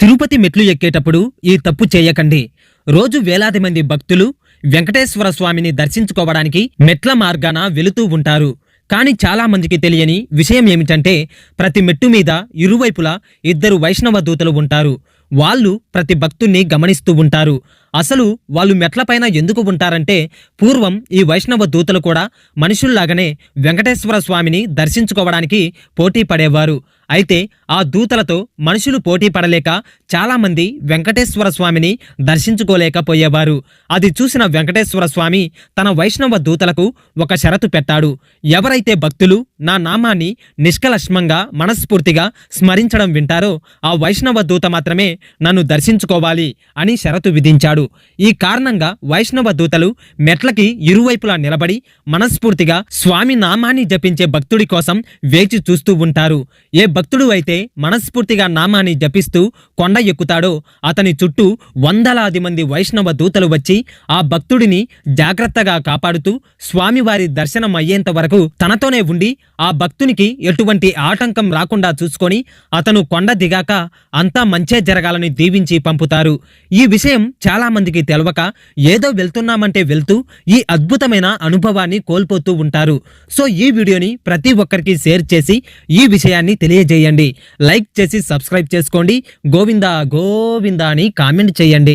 తిరుపతి మెట్లు ఎక్కేటప్పుడు ఈ తప్పు చేయకండి. రోజు వేలాది మంది భక్తులు వెంకటేశ్వర స్వామిని దర్శించుకోవడానికి మెట్ల మార్గాన వెళుతూ ఉంటారు. కానీ చాలా మందికి తెలియని విషయం ఏమిటంటే ప్రతి మెట్టు మీద ఇరువైపులా ఇద్దరు వైష్ణవ దూతలు ఉంటారు. వాళ్ళు ప్రతి భక్తుణ్ణి గమనిస్తూ ఉంటారు. అసలు వాళ్ళు మెట్లపైన ఎందుకు ఉంటారంటే పూర్వం ఈ వైష్ణవ దూతలు కూడా మనుషుల్లాగానే వెంకటేశ్వర స్వామిని దర్శించుకోవడానికి పోటీ పడేవారు. అయితే ఆ దూతలతో మనుషులు పోటీ పడలేక చాలామంది వెంకటేశ్వర స్వామిని దర్శించుకోలేకపోయేవారు. అది చూసిన వెంకటేశ్వర స్వామి తన వైష్ణవ దూతలకు ఒక షరతు పెట్టాడు. ఎవరైతే భక్తులు నా నామాన్ని నిష్కలష్మంగా మనస్ఫూర్తిగా స్మరించడం వింటారో ఆ వైష్ణవ దూత మాత్రమే నన్ను దర్శించుకోవాలి అని షరతు విధించాడు. ఈ కారణంగా వైష్ణవ దూతలు మెట్లకి ఇరువైపులా నిలబడి మనస్ఫూర్తిగా స్వామి నామాన్ని జపించే భక్తుడి కోసం వేచి చూస్తూ ఉంటారు. ఏ భక్తుడు అయితే మనస్ఫూర్తిగా నామాన్ని జపిస్తూ కొండ ఎక్కుతాడో అతని చుట్టూ వందలాది మంది వైష్ణవ దూతలు వచ్చి ఆ భక్తుడిని జాగ్రత్తగా కాపాడుతూ స్వామివారి దర్శనం అయ్యేంత వరకు తనతోనే ఉండి ఆ భక్తునికి ఎటువంటి ఆటంకం రాకుండా చూసుకొని అతను కొండ దిగాక అంతా మంచే జరగాలని దీవించి పంపుతారు. ఈ విషయం చాలా మందికి తెలవక ఏదో వెళ్తున్నామంటే వెళ్తూ ఈ అద్భుతమైన అనుభవాన్ని కోల్పోతూ ఉంటారు. సో ఈ వీడియోని ప్రతి ఒక్కరికి షేర్ చేసి ఈ విషయాన్ని తెలియజేయండి. లైక్ చేసి సబ్స్క్రైబ్ చేసుకోండి. గోవిందా గోవిందా అని కామెంట్ చేయండి.